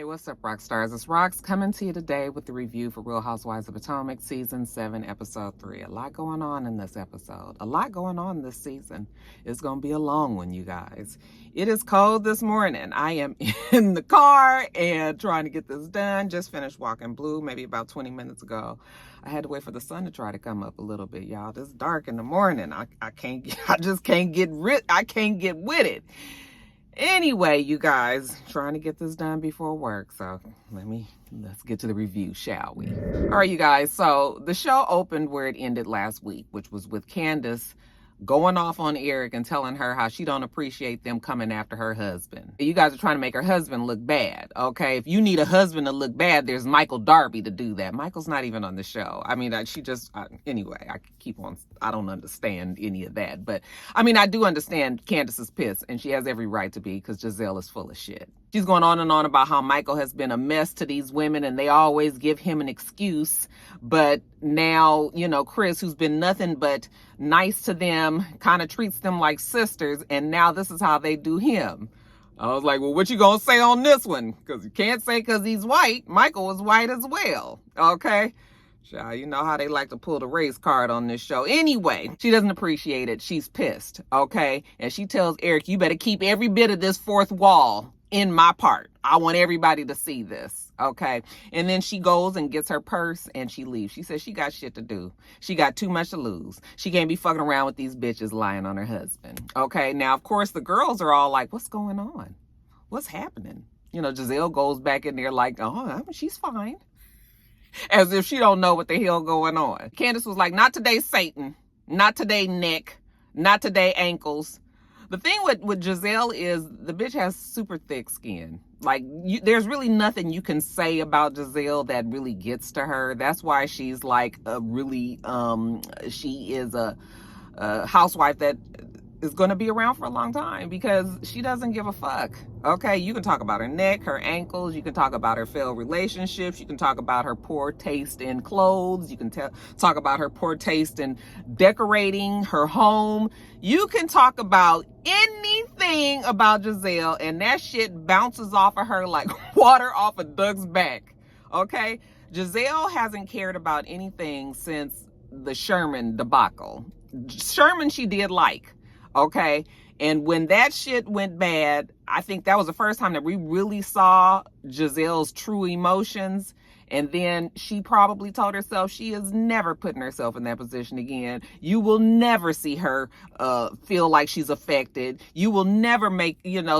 Hey, what's up, rock stars? It's Rox coming to you today with the review for Real Housewives of Potomac, Season 7, Episode 3. A lot going on in this episode. A lot going on this season. It's going to be a long one, you guys. It is cold this morning. I am in the car and trying to get this done. Just finished walking Blue maybe about 20 minutes ago. I had to wait for the sun to try to come up a little bit, y'all. It's dark in the morning. I just can't get with it. Anyway, you guys, trying to get this done before work, so let's get to the review, shall we? All right, you guys, so the show opened where it ended last week, which was with Candace going off on Eric and telling her how she don't appreciate them coming after her husband. You guys are trying to make her husband look bad, okay? If you need a husband to look bad, there's Michael Darby to do that. Michael's not even on the show. I mean, anyway, I don't understand any of that. But, I mean, I do understand Candace is pissed, and she has every right to be because Giselle is full of shit. She's going on and on about how Michael has been a mess to these women and they always give him an excuse. But now, Chris, who's been nothing but nice to them, kind of treats them like sisters. And now this is how they do him. I was like, well, what you gonna say on this one? Because you can't say because he's white. Michael is white as well. Okay? Child, you know how they like to pull the race card on this show. Anyway, she doesn't appreciate it. She's pissed. Okay? And she tells Eric, you better keep every bit of this fourth wall in my part. I want everybody to see this, okay? And then she goes and gets her purse and she leaves. She says she got shit to do. She got too much to lose. She can't be fucking around with these bitches lying on her husband, okay? Now, of course, the girls are all like, what's going on? What's happening? Giselle goes back in there like, oh, she's fine. As if she don't know what the hell going on. Candace was like, not today, Satan. Not today, neck. Not today, ankles. The thing with Giselle is the bitch has super thick skin. Like, there's really nothing you can say about Giselle that really gets to her. That's why she's like she is a housewife that is going to be around for a long time because she doesn't give a fuck. Okay, you can talk about her neck, her ankles, you can talk about her failed relationships, you can talk about her poor taste in clothes, you can talk about her poor taste in decorating her home. You can talk about anything about Giselle and that shit bounces off of her like water off a duck's back. Okay, Giselle hasn't cared about anything since the Sherman debacle. Sherman she did like. Okay. And when that shit went bad, I think that was the first time that we really saw Giselle's true emotions. And then she probably told herself she is never putting herself in that position again. You will never see her feel like she's affected. You will never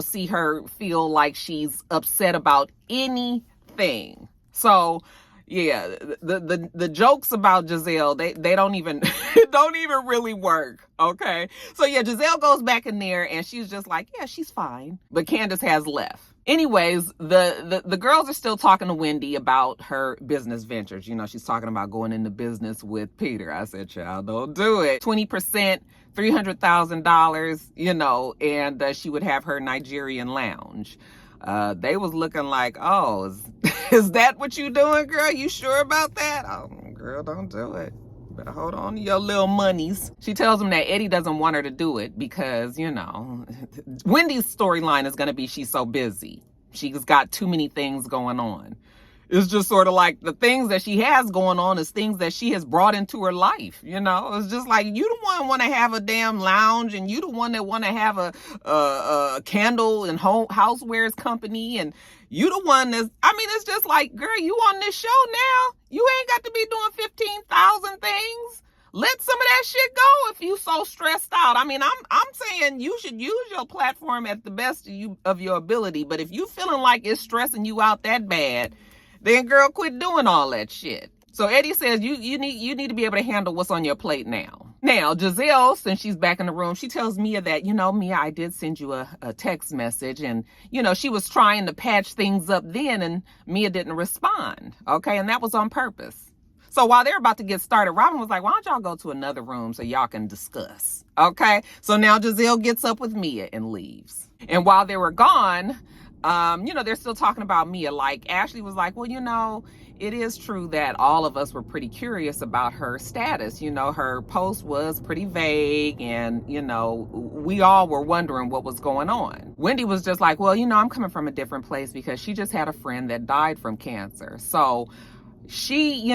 see her feel like she's upset about anything. So yeah, the jokes about Giselle, they don't even don't even really work, okay? So yeah, Giselle goes back in there and she's just like, yeah, she's fine. But Candace has left. Anyways, the girls are still talking to Wendy about her business ventures. She's talking about going into business with Peter. I said, child, don't do it. 20%, $300,000, and she would have her Nigerian lounge. They was looking like, oh, is that what you doing, girl? You sure about that? Oh, girl, don't do it. Better hold on to your little monies. She tells him that Eddie doesn't want her to do it because, Wendy's storyline is going to be she's so busy. She's got too many things going on. It's just sort of like the things that she has going on is things that she has brought into her life. It's just like you the one want to have a damn lounge and you the one that want to have a candle and housewares company and you the one it's just like, girl, you on this show now. You ain't got to be doing 15,000 things. Let some of that shit go if you so stressed out. I'm saying you should use your platform at the best of your ability. But if you feeling like it's stressing you out that bad, then girl, quit doing all that shit. So Eddie says you need to be able to handle what's on your plate now. Now, Giselle, since she's back in the room, she tells Mia that, Mia, I did send you a text message. And, she was trying to patch things up then and Mia didn't respond. Okay. And that was on purpose. So while they're about to get started, Robin was like, why don't y'all go to another room so y'all can discuss? Okay. So now Giselle gets up with Mia and leaves. And while they were gone, they're still talking about Mia. Like Ashley was like, well, it is true that all of us were pretty curious about her status. Her post was pretty vague, and, we all were wondering what was going on. Wendy was just like, well, I'm coming from a different place because she just had a friend that died from cancer. So she,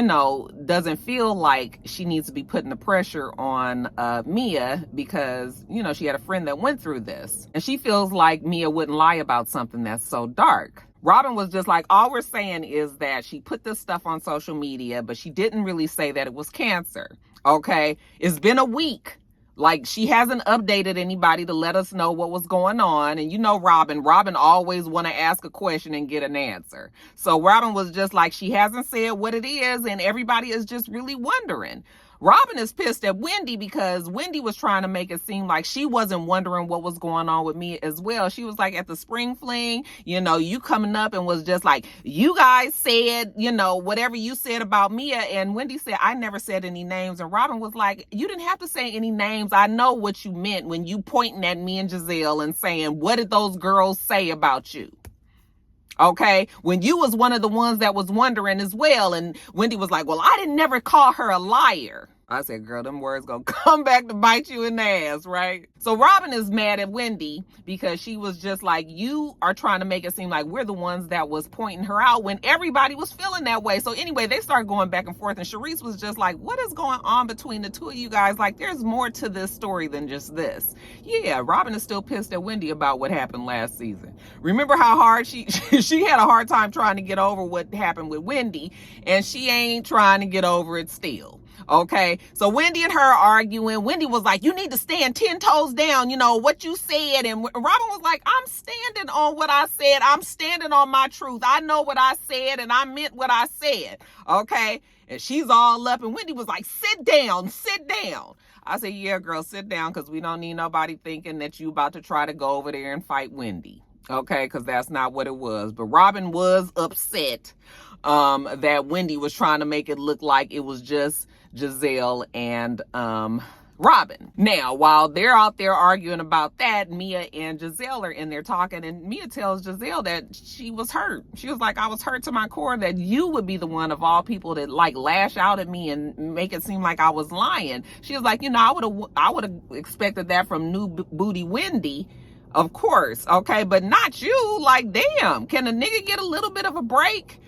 doesn't feel like she needs to be putting the pressure on Mia because, she had a friend that went through this. And she feels like Mia wouldn't lie about something that's so dark. Robin was just like, all we're saying is that she put this stuff on social media, but she didn't really say that it was cancer. Okay? It's been a week. Like, she hasn't updated anybody to let us know what was going on. And Robin always want to ask a question and get an answer. So Robin was just like, she hasn't said what it is, and everybody is just really wondering. Robin is pissed at Wendy because Wendy was trying to make it seem like she wasn't wondering what was going on with Mia as well. She was like, at the spring fling, you coming up and was just like, you guys said, whatever you said about Mia. And Wendy said, I never said any names. And Robin was like, you didn't have to say any names. I know what you meant when you pointing at me and Giselle and saying, what did those girls say about you? Okay, when you was one of the ones that was wondering as well. And Wendy was like, well, I didn't never call her a liar. I said, girl, them words gonna come back to bite you in the ass, right? So Robin is mad at Wendy because she was just like, you are trying to make it seem like we're the ones that was pointing her out when everybody was feeling that way. So anyway, they started going back and forth, and Charisse was just like, what is going on between the two of you guys? Like, there's more to this story than just this. Yeah, Robin is still pissed at Wendy about what happened last season. Remember how hard she had a hard time trying to get over what happened with Wendy, and she ain't trying to get over it still. Okay, so Wendy and her arguing. Wendy was like, you need to stand 10 toes down, what you said. And Robin was like, I'm standing on what I said. I'm standing on my truth. I know what I said, and I meant what I said. Okay, and she's all up, and Wendy was like, sit down. I said, yeah, girl, sit down, because we don't need nobody thinking that you about to try to go over there and fight Wendy. Okay, because that's not what it was. But Robin was upset that Wendy was trying to make it look like it was just Giselle and Robin. Now, while they're out there arguing about that, Mia and Giselle are in there talking, and Mia tells Giselle that she was hurt. She was like, I was hurt to my core that you would be the one of all people that like lash out at me and make it seem like I was lying. She was like, I would have expected that from new booty Wendy. Of course, okay, but not you. Like, damn, can a nigga get a little bit of a break?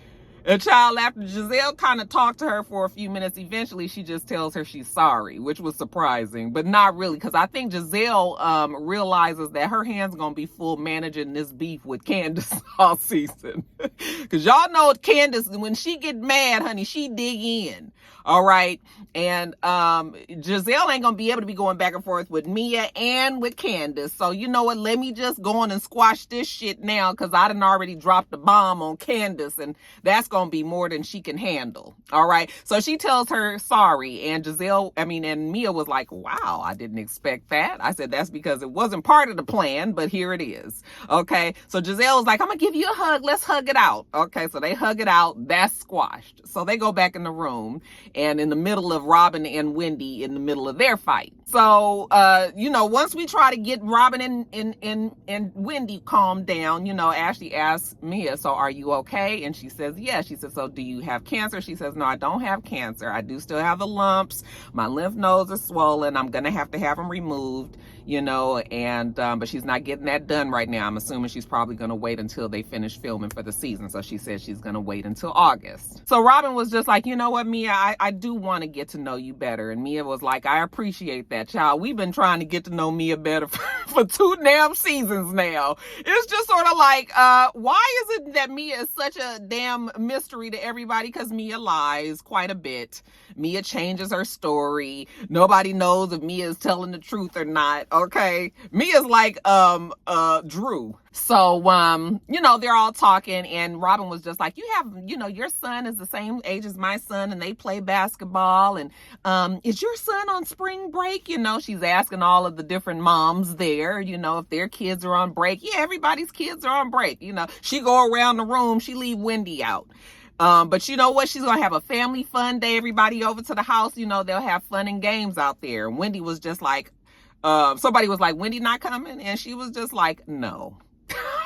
A child, after Giselle kind of talked to her for a few minutes, eventually she just tells her she's sorry, which was surprising, but not really, because I think Giselle realizes that her hands gonna be full managing this beef with Candace all season. Because y'all know Candace, when she get mad, honey, she dig in. All right. And Giselle ain't gonna be able to be going back and forth with Mia and with Candace. So you know what? Let me just go on and squash this shit now, because I done already dropped the bomb on Candace, and that's gonna be more than she can handle. All right. So she tells her sorry, and and Mia was like, wow, I didn't expect that. I said, that's because it wasn't part of the plan, but here it is. Okay. So Giselle was like, I'm gonna give you a hug. Let's hug it out. Okay. So they hug it out. That's squashed. So they go back in the room, and in the middle of Robin and Wendy in the middle of their fight. So, once we try to get Robin and Wendy calmed down, Ashley asks Mia, so are you okay? And she says, yeah. She says, so do you have cancer? She says, no, I don't have cancer. I do still have the lumps. My lymph nodes are swollen. I'm going to have them removed, but she's not getting that done right now. I'm assuming she's probably going to wait until they finish filming for the season. So she says she's going to wait until August. So Robin was just like, you know what, Mia, I do want to get to know you better. And Mia was like, I appreciate that, child. We've been trying to get to know Mia better for 2 damn seasons now. It's just sort of like, why is it that Mia is such a damn mystery to everybody? Because Mia lies quite a bit. Mia changes her story. Nobody knows if Mia is telling the truth or not. Okay. Mia's like Drew. So they're all talking, and Robin was just like, you have, your son is the same age as my son, and they play basketball, and is your son on spring break? She's asking all of the different moms there, if their kids are on break. Yeah, everybody's kids are on break. She go around the room, she leave Wendy out. But you know what? She's going to have a family fun day. Everybody over to the house, they'll have fun and games out there. And Wendy was just like, somebody was like, Wendy not coming? And she was just like, no.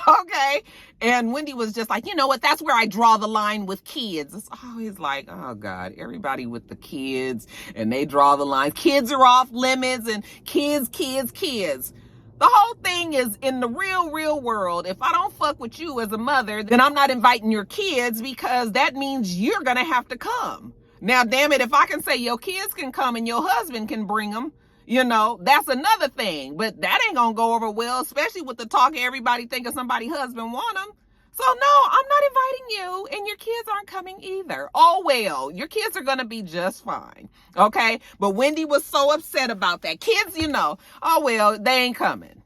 Okay. And Wendy was just like, you know what? That's where I draw the line with kids. It's always like, oh God, everybody with the kids, and they draw the line. Kids are off limits, and kids. The whole thing is, in the real world, if I don't fuck with you as a mother, then I'm not inviting your kids, because that means you're going to have to come. Now, damn it, if I can say your kids can come and your husband can bring them, that's another thing. But that ain't going to go over well, especially with the talk of everybody thinking somebody's husband want them. So no, I'm not inviting you, and your kids aren't coming either. Oh well, your kids are gonna be just fine, okay? But Wendy was so upset about that. Kids, oh well, they ain't coming.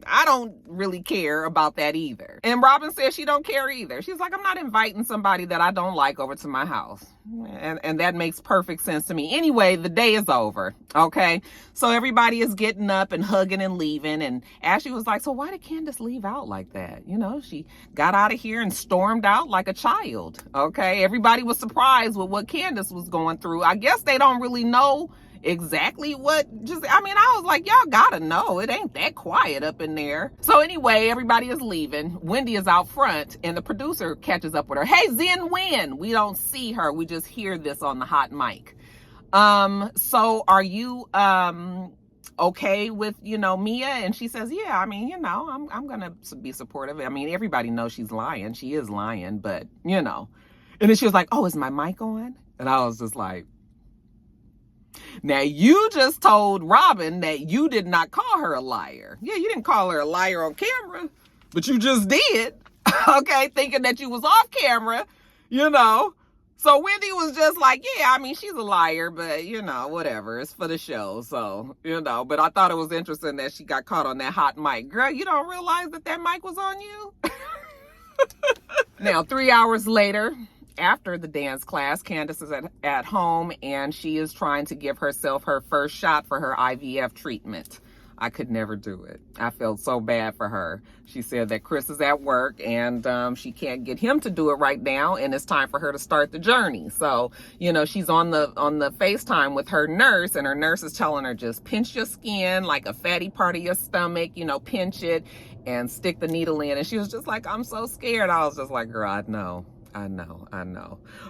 I don't really care about that either. And Robin says she don't care either. She's like, I'm not inviting somebody that I don't like over to my house. And that makes perfect sense to me. Anyway, the day is over, okay? So everybody is getting up and hugging and leaving. And Ashley was like, so why did Candace leave out like that? She got out of here and stormed out like a child, okay? Everybody was surprised with what Candace was going through. I guess they don't really know exactly I was like, y'all gotta know, it ain't that quiet up in there. So anyway, everybody is leaving. Wendy is out front, and the producer catches up with her. Hey, Zen Win. We don't see her. We just hear this on the hot mic. So are you okay with Mia? And she says, yeah, I'm gonna be supportive. Everybody knows she's lying. She is lying, but And then she was like, oh, is my mic on? And I was just like, now, you just told Robin that you did not call her a liar. Yeah, you didn't call her a liar on camera, but you just did, okay, thinking that you was off camera, So Wendy was just like, yeah, she's a liar, but, whatever. It's for the show, so, But I thought it was interesting that she got caught on that hot mic. Girl, you don't realize that mic was on you? Now, 3 hours later, after the dance class, Candace is at home, and she is trying to give herself her first shot for her IVF treatment. I could never do it. I felt so bad for her. She said that Chris is at work, and she can't get him to do it right now, and it's time for her to start the journey. So, she's on the FaceTime with her nurse, and her nurse is telling her, just pinch your skin, like a fatty part of your stomach, pinch it and stick the needle in. And she was just like, I'm so scared. I was just like, girl, I know.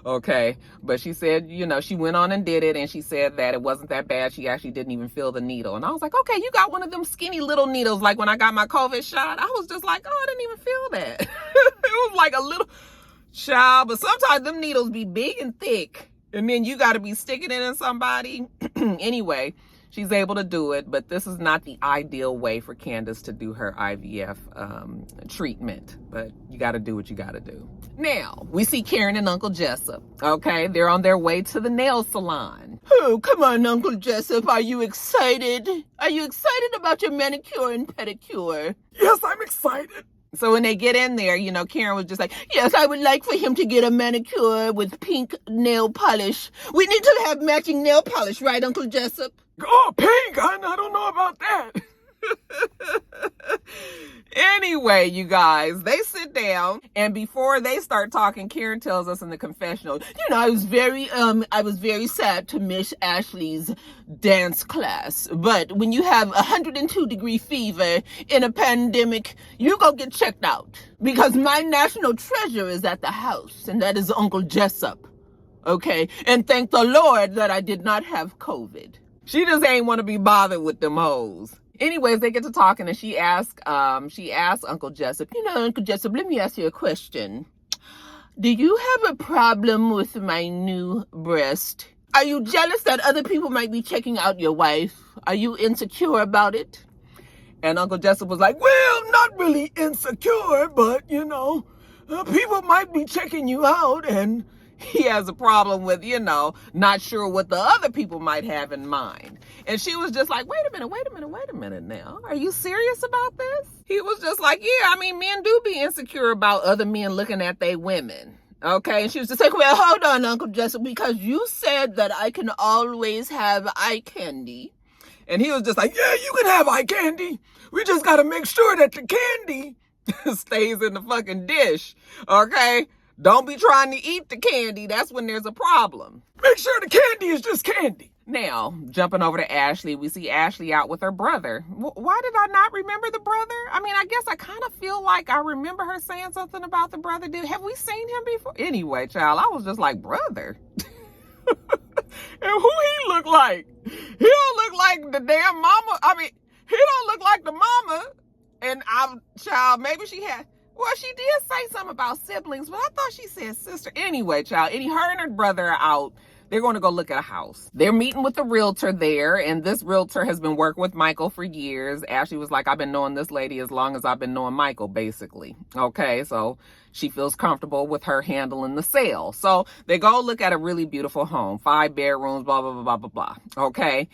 Okay. But she said, she went on and did it, and she said that it wasn't that bad. She actually didn't even feel the needle. And I was like, okay, you got one of them skinny little needles. Like when I got my COVID shot, I was just like, oh, I didn't even feel that. It was like a little child, but sometimes them needles be big and thick, and then you got to be sticking it in somebody. Anyway, she's able to do it, but this is not the ideal way for Candace to do her IVF treatment. But you got to do what you got to do. Now, we see Karen and Uncle Jessup, okay? They're on their way to the nail salon. Oh, come on, Uncle Jessup. Are you excited? Are you excited about your manicure and pedicure? Yes, I'm excited. So when they get in there, Karen was just like, yes, I would like for him to get a manicure with pink nail polish. We need to have matching nail polish, right, Uncle Jessup? Oh, pink? I don't know about that. Anyway, you guys, they sit down, and before they start talking, Karen tells us in the confessional, I was very sad to miss Ashley's dance class. But when you have 102-degree fever in a pandemic, you go get checked out, because my national treasure is at the house, and that is Uncle Jessup. Okay? And thank the Lord that I did not have COVID. She just ain't want to be bothered with them hoes. Anyways, they get to talking, and she asks Uncle Jessup, Uncle Jessup, let me ask you a question. Do you have a problem with my new breast? Are you jealous that other people might be checking out your wife? Are you insecure about it? And Uncle Jessup was like, well, not really insecure, but, people might be checking you out, and he has a problem with, not sure what the other people might have in mind. And she was just like, wait a minute now. Are you serious about this? He was just like, yeah, men do be insecure about other men looking at their women. Okay. And she was just like, well, hold on, Uncle Jessup, because you said that I can always have eye candy. And he was just like, yeah, you can have eye candy. We just got to make sure that the candy stays in the fucking dish. Okay. Don't be trying to eat the candy. That's when there's a problem. Make sure the candy is just candy. Now, jumping over to Ashley, we see Ashley out with her brother. Why did I not remember the brother? I mean, I guess I kind of feel like I remember her saying something about the brother. Have we seen him before? Anyway, child, I was just like, brother? And who he look like? He don't look like the damn mama. I mean, he don't look like the mama. And child, maybe she had, well, she did say something about siblings, but I thought she said sister. Anyway, child, her and her brother are out. They're going to go look at a house. They're meeting with the realtor there, and this realtor has been working with Michael for years. Ashley was like, I've been knowing this lady as long as I've been knowing Michael, basically. Okay, so she feels comfortable with her handling the sale. So they go look at a really beautiful home, 5 bedrooms, blah, blah, blah, blah, blah, blah. Okay.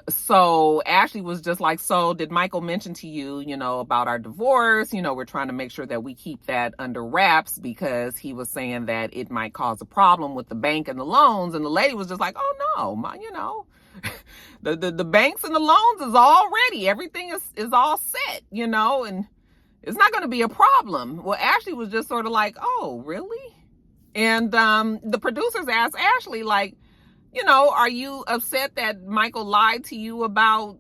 So Ashley was just like, so did Michael mention to you, about our divorce? We're trying to make sure that we keep that under wraps because he was saying that it might cause a problem with the bank and the loans. And the lady was just like, oh no, the banks and the loans is all ready. Everything is all set, and it's not going to be a problem. Well, Ashley was just sort of like, oh, really? And, the producers asked Ashley, like, are you upset that Michael lied to you about,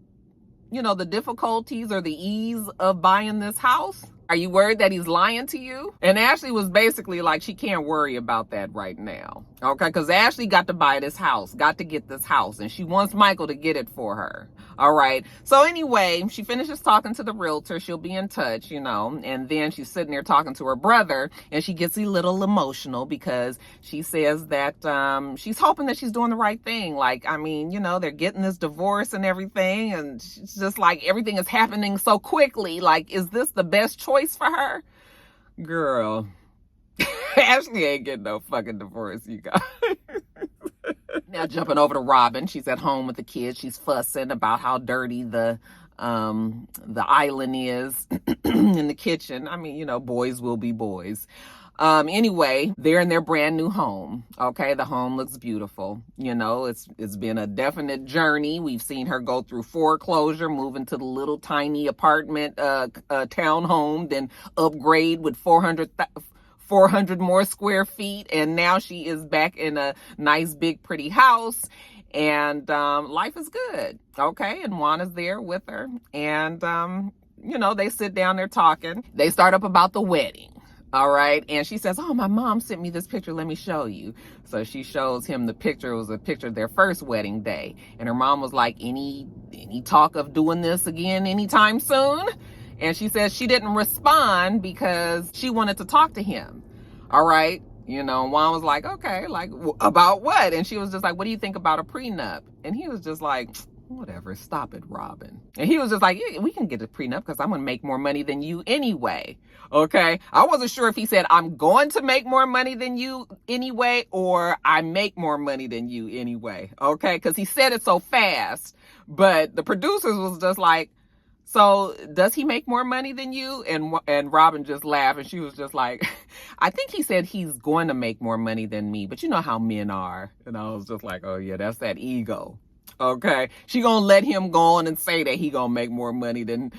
the difficulties or the ease of buying this house? Are you worried that he's lying to you? And Ashley was basically like, she can't worry about that right now. Okay, because Ashley got to buy this house, got to get this house, and she wants Michael to get it for her. All right. So anyway, she finishes talking to the realtor. She'll be in touch, and then she's sitting there talking to her brother, and she gets a little emotional because she says that she's hoping that she's doing the right thing. Like, I mean, they're getting this divorce and everything, and she's just like, everything is happening so quickly. Like, is this the best choice for her? Girl, Ashley ain't getting no fucking divorce, you guys. Now jumping over to Robin, she's at home with the kids. She's fussing about how dirty the island is in the kitchen. I mean, boys will be boys. Anyway, they're in their brand new home. Okay, the home looks beautiful. It's been a definite journey. We've seen her go through foreclosure, move into the little tiny apartment, townhome, then upgrade with 400 more square feet, and now she is back in a nice big pretty house, and life is good. Okay, and Juana's there with her, and they sit down there talking. They start up about the wedding. All right, and she says, oh, my mom sent me this picture, let me show you. So she shows him the picture. It was a picture of their first wedding day, and her mom was like, any talk of doing this again anytime soon? And she says she didn't respond because she wanted to talk to him. All right. Juan was like, okay, like, about what? And she was just like, what do you think about a prenup? And he was just like, whatever, stop it, Robin. And he was just like, yeah, we can get a prenup because I'm going to make more money than you anyway. Okay. I wasn't sure if he said, I'm going to make more money than you anyway, or I make more money than you anyway. Okay. Because he said it so fast. But the producers was just like, so does he make more money than you? And Robin just laughed, and she was just like, I think he said he's going to make more money than me, but you know how men are. And I was just like, oh yeah, that's that ego. Okay, she gonna let him go on and say that he gonna make more money than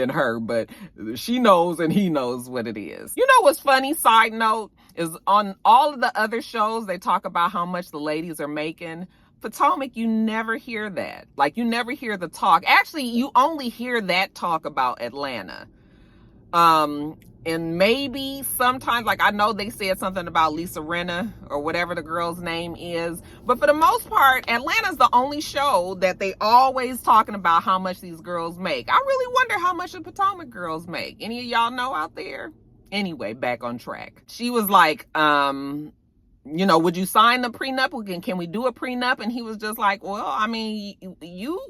her, but she knows and he knows what it is. What's funny, side note, is on all of the other shows, they talk about how much the ladies are making. Potomac, you never hear that. Like, you never hear the talk. Actually, you only hear that talk about Atlanta. And maybe sometimes, like, I know they said something about Lisa Rinna or whatever the girl's name is. But for the most part, Atlanta's the only show that they always talking about how much these girls make. I really wonder how much the Potomac girls make. Any of y'all know out there? Anyway, back on track. She was like, would you sign the prenup? Can we do a prenup? And he was just like, well, I mean,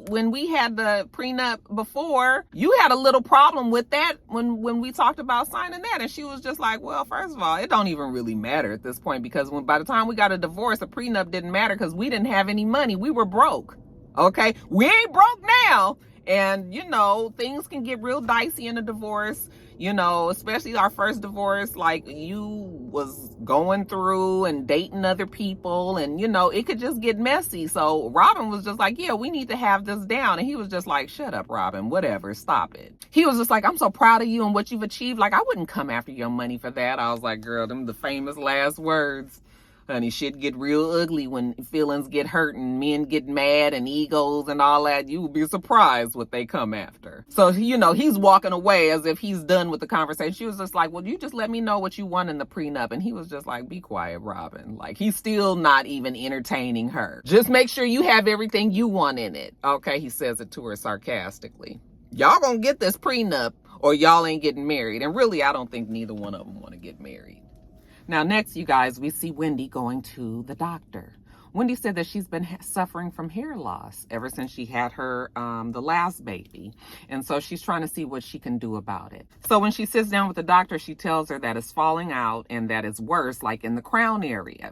when we had the prenup before, you had a little problem with that when we talked about signing that. And she was just like, well, first of all, it don't even really matter at this point, because by the time we got a divorce, a prenup didn't matter because we didn't have any money. We were broke. Okay. We ain't broke now. And, things can get real dicey in a divorce. Especially our first divorce, like, you was going through and dating other people, and, it could just get messy. So Robin was just like, yeah, we need to have this down. And he was just like, shut up, Robin, whatever, stop it. He was just like, I'm so proud of you and what you've achieved. Like, I wouldn't come after your money for that. I was like, girl, them the famous last words. Honey, shit get real ugly when feelings get hurt and men get mad and egos and all that. You will be surprised what they come after. So, he's walking away as if he's done with the conversation. She was just like, well, you just let me know what you want in the prenup. And he was just like, be quiet, Robin. Like, he's still not even entertaining her. Just make sure you have everything you want in it. Okay, he says it to her sarcastically. Y'all gonna get this prenup or y'all ain't getting married. And really, I don't think neither one of them want to get married. Now, next, you guys, we see Wendy going to the doctor. Wendy said that she's been suffering from hair loss ever since she had her, the last baby. And so she's trying to see what she can do about it. So when she sits down with the doctor, she tells her that it's falling out and that it's worse, like in the crown area.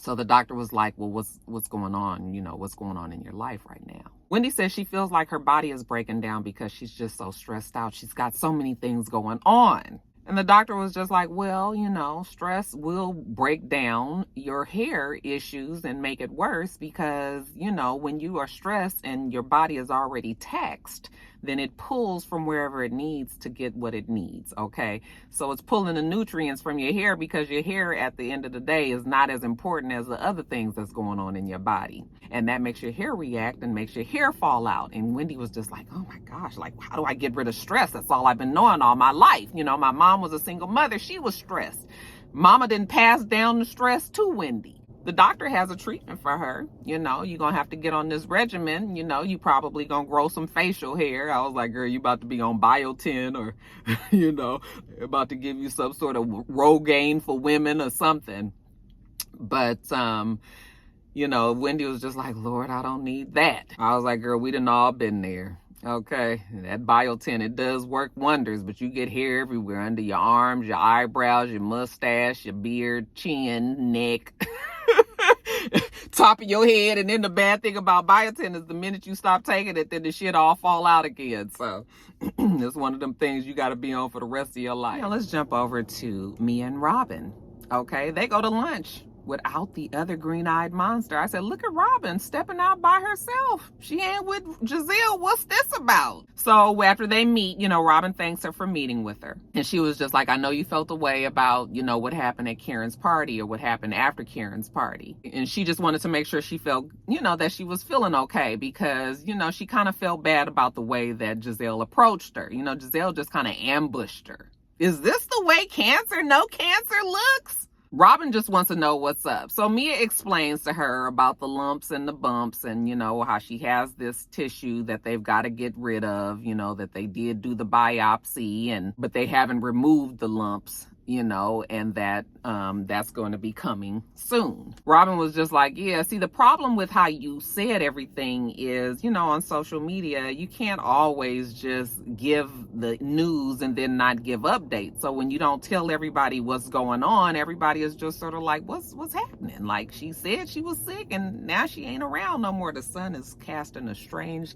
So the doctor was like, well, what's going on? What's going on in your life right now? Wendy says she feels like her body is breaking down because she's just so stressed out. She's got so many things going on. And the doctor was just like, well, stress will break down your hair issues and make it worse because, when you are stressed and your body is already taxed, then it pulls from wherever it needs to get what it needs, okay? So it's pulling the nutrients from your hair because your hair at the end of the day is not as important as the other things that's going on in your body. And that makes your hair react and makes your hair fall out. And Wendy was just like, oh my gosh, like, how do I get rid of stress? That's all I've been knowing all my life. My mom was a single mother. She was stressed. Mama didn't pass down the stress to Wendy. The doctor has a treatment for her. You're going to have to get on this regimen. You probably going to grow some facial hair. I was like, girl, you about to be on biotin or, about to give you some sort of Rogaine for women or something. But, Wendy was just like, Lord, I don't need that. I was like, girl, we done all been there. Okay, that biotin, it does work wonders, but you get hair everywhere, under your arms, your eyebrows, your mustache, your beard, chin, neck, top of your head. And then the bad thing about biotin is the minute you stop taking it, then the shit all fall out again. So it's one of them things you got to be on for the rest of your life. Now let's jump over to Mia and Robin. Okay, they go to lunch without the other green-eyed monster. I said, look at Robin stepping out by herself. She ain't with Giselle. What's this about? So after they meet, Robin thanks her for meeting with her. And she was just like, I know you felt a way about, what happened at Karen's party or what happened after Karen's party. And she just wanted to make sure she felt, that she was feeling okay because, she kind of felt bad about the way that Giselle approached her. Giselle just kind of ambushed her. Is this the way no cancer looks? Robin just wants to know what's up. So Mia explains to her about the lumps and the bumps and, how she has this tissue that they've got to get rid of, that they did do the biopsy but they haven't removed the lumps, and that that's going to be coming soon. Robin was just like, yeah, see, the problem with how you said everything is, on social media, you can't always just give the news and then not give updates. So when you don't tell everybody what's going on, everybody is just sort of like, what's happening? Like, she said she was sick and now she ain't around no more. The sun is casting a strange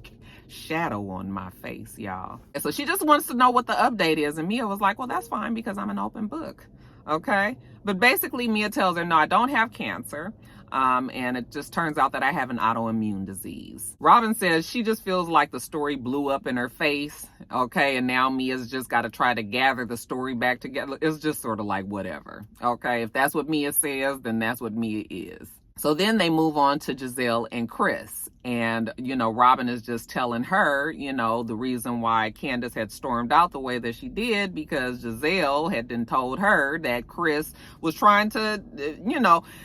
shadow on my face, y'all. And so she just wants to know what the update is. And Mia was like, well, that's fine because I'm an open book. Okay. But basically Mia tells her, no, I don't have cancer. And it just turns out that I have an autoimmune disease. Robin says she just feels like the story blew up in her face. Okay. And now Mia's just got to try to gather the story back together. It's just sort of like whatever. Okay. If that's what Mia says, then that's what Mia is. So then they move on to Giselle and Chris. And, Robin is just telling her, the reason why Candace had stormed out the way that she did because Giselle had then told her that Chris was trying to,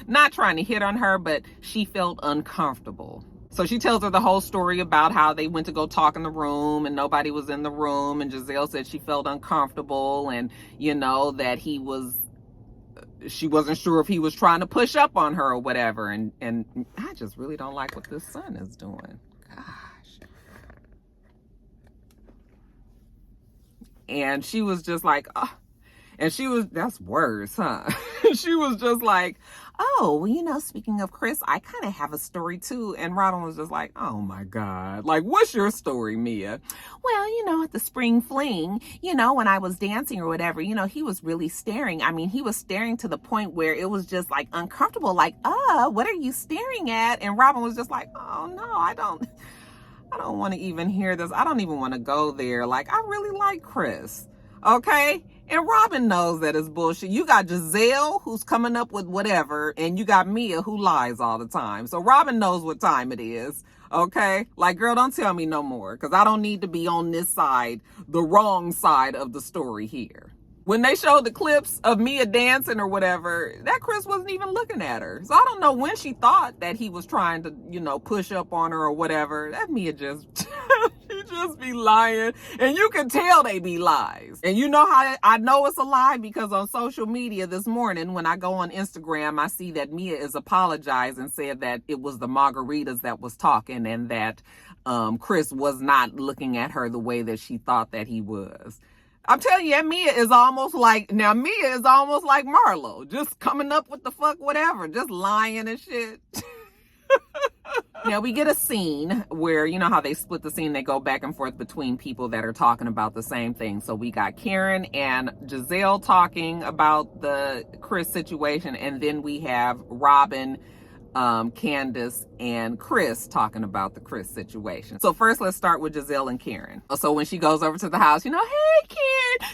not trying to hit on her, but she felt uncomfortable. So she tells her the whole story about how they went to go talk in the room and nobody was in the room. And Giselle said she felt uncomfortable and, that she wasn't sure if he was trying to push up on her or whatever. And I just really don't like what this son is doing. Gosh. And she was just like, oh. And that's worse, huh? She was just like, oh, well, speaking of Chris, I kind of have a story too. And Robin was just like, oh my God. Like, what's your story, Mia? Well, at the spring fling, when I was dancing or whatever, he was really staring. I mean, he was staring to the point where it was just like uncomfortable. Like, what are you staring at? And Robin was just like, oh no, I don't want to even hear this. I don't even want to go there. Like, I really like Chris. Okay. And Robin knows that it's bullshit. You got Giselle, who's coming up with whatever, and you got Mia, who lies all the time. So Robin knows what time it is. Okay? Like, girl, don't tell me no more, because I don't need to be on this side, the wrong side of the story here. When they showed the clips of Mia dancing or whatever, that Chris wasn't even looking at her. So I don't know when she thought that he was trying to, push up on her or whatever. That Mia just, she just be lying. And you can tell they be lies. And you know how I know it's a lie? Because on social media this morning, when I go on Instagram, I see that Mia is apologizing, said that it was the margaritas that was talking and that Chris was not looking at her the way that she thought that he was. I'm telling you, Mia is almost like Marlo, just coming up with the fuck whatever, just lying and shit. Now we get a scene where, you know how they split the scene, they go back and forth between people that are talking about the same thing. So we got Karen and Giselle talking about the Chris situation, and then we have Robin, Candace, and Chris talking about the Chris situation. So first, let's start with Giselle and Karen. So when she goes over to the house, hey, Karen,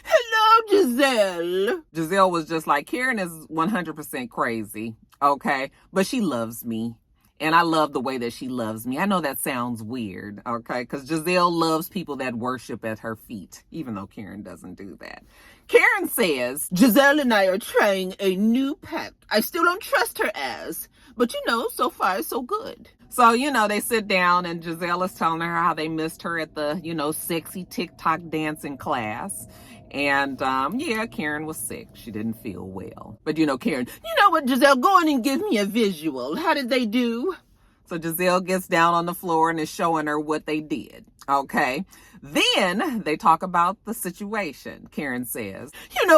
hello, Giselle. Giselle was just like, Karen is 100% crazy, okay? But she loves me. And I love the way that she loves me. I know that sounds weird, okay? Because Giselle loves people that worship at her feet, even though Karen doesn't do that. Karen says, Giselle and I are trying a new pact. I still don't trust her as, but so far so good. So, they sit down and Giselle is telling her how they missed her at the, sexy TikTok dancing class. And, Karen was sick. She didn't feel well. But, Karen, you know what, Giselle, go on and give me a visual. How did they do? So Giselle gets down on the floor and is showing her what they did. Okay. Then they talk about the situation. Karen says,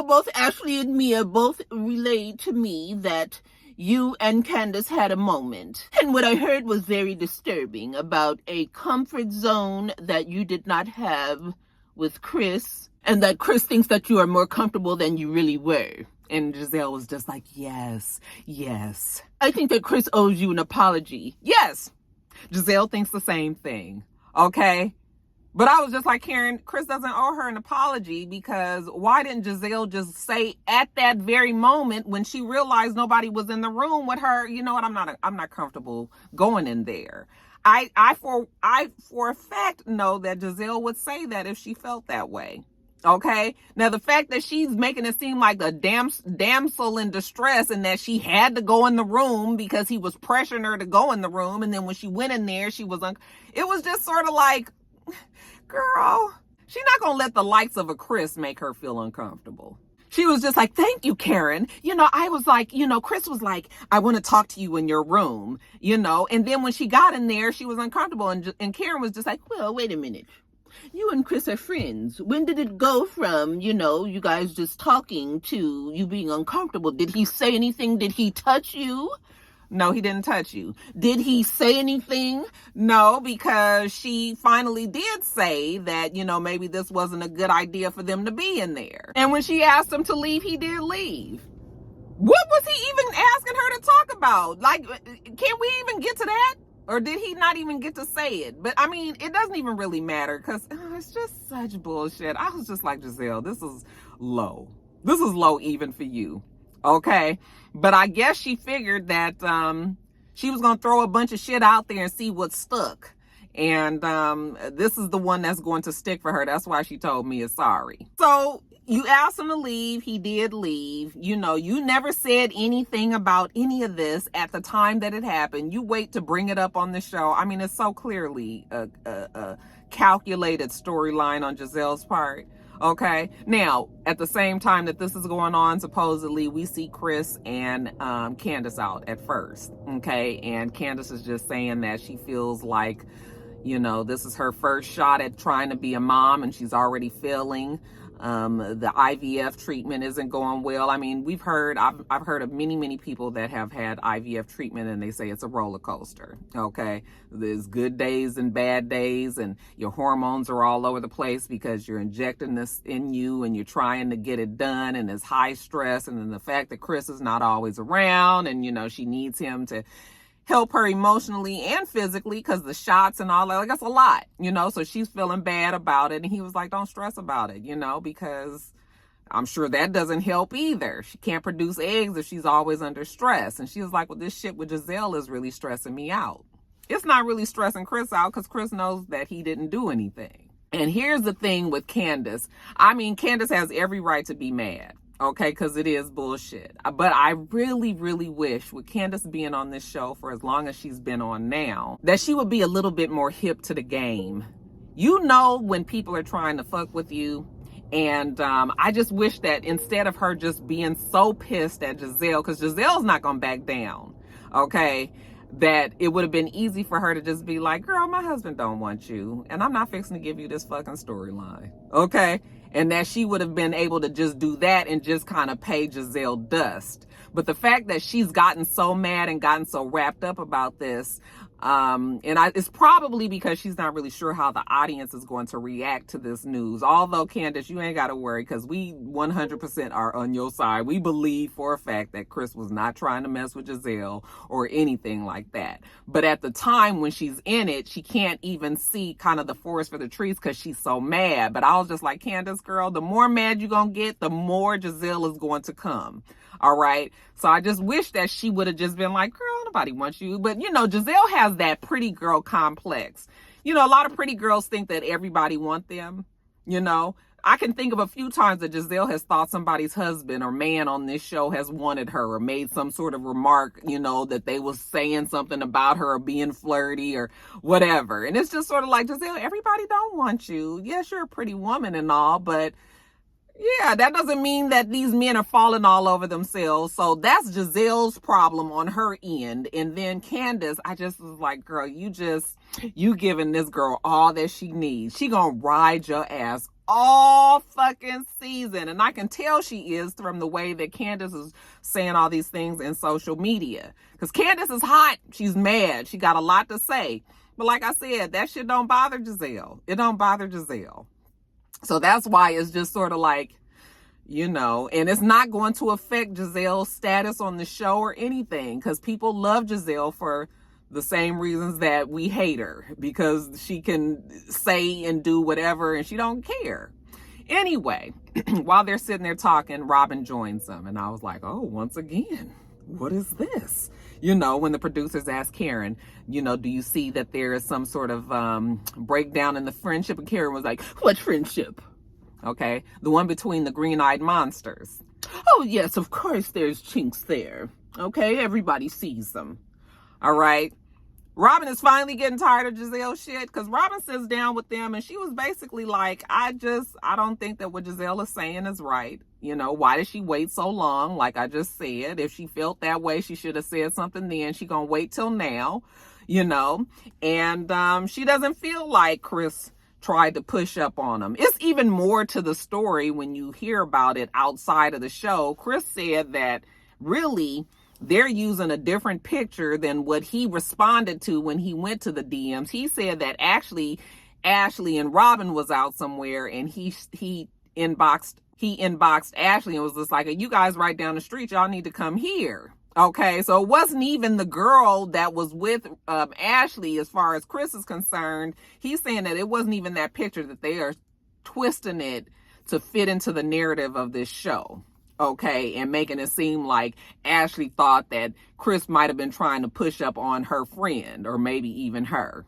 both Ashley and Mia both relayed to me that you and Candace had a moment. And what I heard was very disturbing about a comfort zone that you did not have with Chris, and that Chris thinks that you are more comfortable than you really were. And Giselle was just like, yes. I think that Chris owes you an apology. Yes. Giselle thinks the same thing. Okay. But I was just like, Karen, Chris doesn't owe her an apology, because why didn't Giselle just say at that very moment when she realized nobody was in the room with her, you know what, I'm not comfortable going in there. I for a fact know that Giselle would say that if she felt that way. Okay. Now the fact that she's making it seem like a damsel in distress and that she had to go in the room because he was pressuring her to go in the room. And then when she went in there, it was just sort of like, girl, she's not going to let the likes of a Chris make her feel uncomfortable. She was just like, thank you, Karen. I was like, Chris was like, I want to talk to you in your room, and then when she got in there, she was uncomfortable. And Karen was just like, well, wait a minute. You and Chris are friends. When did it go from, you guys just talking to you being uncomfortable? Did he say anything? Did he touch you? No, he didn't touch you. Did he say anything? No, because she finally did say that, maybe this wasn't a good idea for them to be in there. And when she asked him to leave, he did leave. What was he even asking her to talk about? Like, can we even get to that? Or did he not even get to say it? But I mean, it doesn't even really matter, because it's just such bullshit. I was just like, Giselle, this is low. This is low even for you. Okay. But I guess she figured that she was going to throw a bunch of shit out there and see what stuck. And this is the one that's going to stick for her. That's why she told me it's sorry. So you asked him to leave. He did leave. You never said anything about any of this at the time that it happened. You wait to bring it up on the show. I mean, it's so clearly a calculated storyline on Giselle's part. Okay. Now, at the same time that this is going on, supposedly we see Chris and Candace out at first. Okay. And Candace is just saying that she feels like, this is her first shot at trying to be a mom, and she's already failing. The IVF treatment isn't going well. I mean, I've heard of many people that have had IVF treatment, and they say it's a roller coaster. Okay. There's good days and bad days, and your hormones are all over the place because you're injecting this in you and you're trying to get it done, and it's high stress. And then the fact that Chris is not always around, and, she needs him to help her emotionally and physically because the shots and all that, like, that's a lot, so she's feeling bad about it. And he was like, don't stress about it, because I'm sure that doesn't help either. She can't produce eggs if she's always under stress. And she was like, well, this shit with Giselle is really stressing me out. It's not really stressing Chris out because Chris knows that he didn't do anything. And here's the thing with Candace. I mean, Candace has every right to be mad, okay, because it is bullshit. But I really, really wish, with Candace being on this show for as long as she's been on now, that she would be a little bit more hip to the game. You know when people are trying to fuck with you. And I just wish that instead of her just being so pissed at Giselle, because Giselle's not going to back down, okay, that it would have been easy for her to just be like, girl, my husband don't want you, and I'm not fixing to give you this fucking storyline, okay? And that she would have been able to just do that and just kind of pay Giselle dust. But the fact that she's gotten so mad and gotten so wrapped up about this, it's probably because she's not really sure how the audience is going to react to this news. Although, Candace, you ain't got to worry, because we 100% are on your side. We believe for a fact that Chris was not trying to mess with Giselle or anything like that. But at the time when she's in it, she can't even see kind of the forest for the trees because she's so mad. But I was just like, Candace, girl, the more mad you're going to get, the more Giselle is going to come. All right. So I just wish that she would have just been like, girl, nobody wants you. But, you know, Giselle has that pretty girl complex. You know, a lot of pretty girls think that everybody wants them. You know, I can think of a few times that Giselle has thought somebody's husband or man on this show has wanted her or made some sort of remark, you know, that they was saying something about her or being flirty or whatever. And it's just sort of like, Giselle, everybody don't want you. Yes, you're a pretty woman and all, but yeah, that doesn't mean that these men are falling all over themselves. So that's Giselle's problem on her end. And then Candace, I just was like, girl, you giving this girl all that she needs. She gonna ride your ass all fucking season. And I can tell she is from the way that Candace is saying all these things in social media. Because Candace is hot. She's mad. She got a lot to say. But like I said, that shit don't bother Giselle. It don't bother Giselle. So that's why it's just sort of like, you know, and it's not going to affect Giselle's status on the show or anything, because people love Giselle for the same reasons that we hate her, because she can say and do whatever and she don't care. Anyway, while they're sitting there talking, Robin joins them. And I was like, oh, once again, what is this? You know, when the producers asked Karen, you know, do you see that there is some sort of breakdown in the friendship? And Karen was like, what friendship? Okay, the one between the green-eyed monsters. Oh, yes, of course there's chinks there. Okay, everybody sees them. All right. Robin is finally getting tired of Giselle's shit, because Robin sits down with them and she was basically like, I don't think that what Giselle is saying is right. You know, why did she wait so long? Like I just said, if she felt that way, she should have said something then. She gonna wait till now, you know, and she doesn't feel like Chris tried to push up on him. It's even more to the story when you hear about it outside of the show. Chris said that really they're using a different picture than what he responded to when he went to the DMs. He said that actually Ashley and Robin was out somewhere and he inboxed Ashley and was just like, you guys right down the street, y'all need to come here. Okay, so it wasn't even the girl that was with Ashley as far as Chris is concerned. He's saying that it wasn't even that picture, that they are twisting it to fit into the narrative of this show. Okay, and making it seem like Ashley thought that Chris might have been trying to push up on her friend, or maybe even her.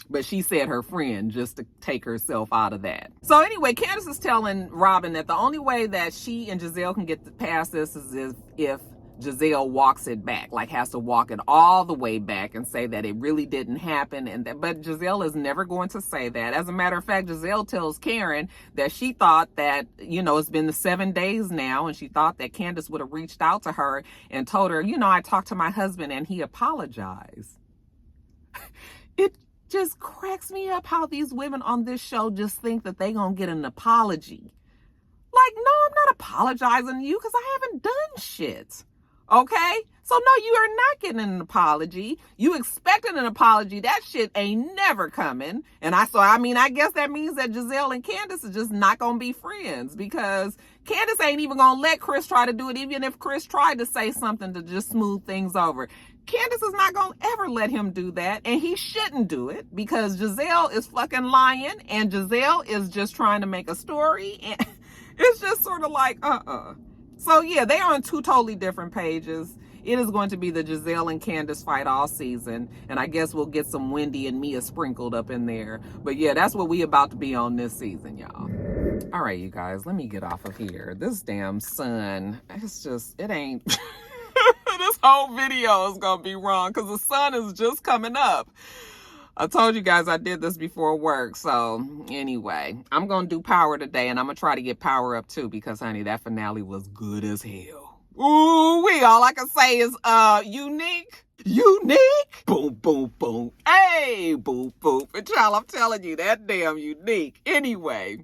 But she said her friend just to take herself out of that. So anyway, Candace is telling Robin that the only way that she and Giselle can get past this is if Giselle walks it back, like has to walk it all the way back and say that it really didn't happen. But Giselle is never going to say that. As a matter of fact, Giselle tells Karen that she thought that, you know, it's been the 7 days now, and she thought that Candace would have reached out to her and told her, you know, I talked to my husband and he apologized. It just cracks me up how these women on this show just think that they gonna get an apology. Like, no, I'm not apologizing to you because I haven't done shit. Okay? So no, you are not getting an apology. You expecting an apology. That shit ain't never coming. And I guess that means that Giselle and Candace are just not going to be friends, because Candace ain't even going to let Chris try to do it, even if Chris tried to say something to just smooth things over. Candace is not going to ever let him do that, and he shouldn't do it, because Giselle is fucking lying, and Giselle is just trying to make a story, It's just sort of like, So yeah, they are on two totally different pages. It is going to be the Giselle and Candace fight all season. And I guess we'll get some Wendy and Mia sprinkled up in there. But yeah, that's what we about to be on this season, y'all. All right, you guys, let me get off of here. This damn sun, it's just, it ain't. This whole video is going to be wrong because the sun is just coming up. I told you guys I did this before work. So anyway, I'm going to do power today, and I'm going to try to get power up too because, honey, that finale was good as hell. Ooh, all I can say is unique. Unique. Boom, boom, boom. Hey, boom, boom. And child, I'm telling you, that damn unique. Anyway,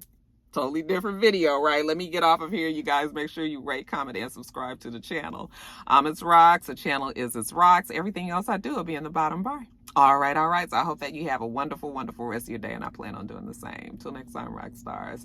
totally different video, right? Let me get off of here. You guys make sure you rate, comment, and subscribe to the channel. It's Rox. The channel is It's Rox. Everything else I do will be in the bottom bar. All right. So I hope that you have a wonderful, wonderful rest of your day, and I plan on doing the same. Till next time, rock stars.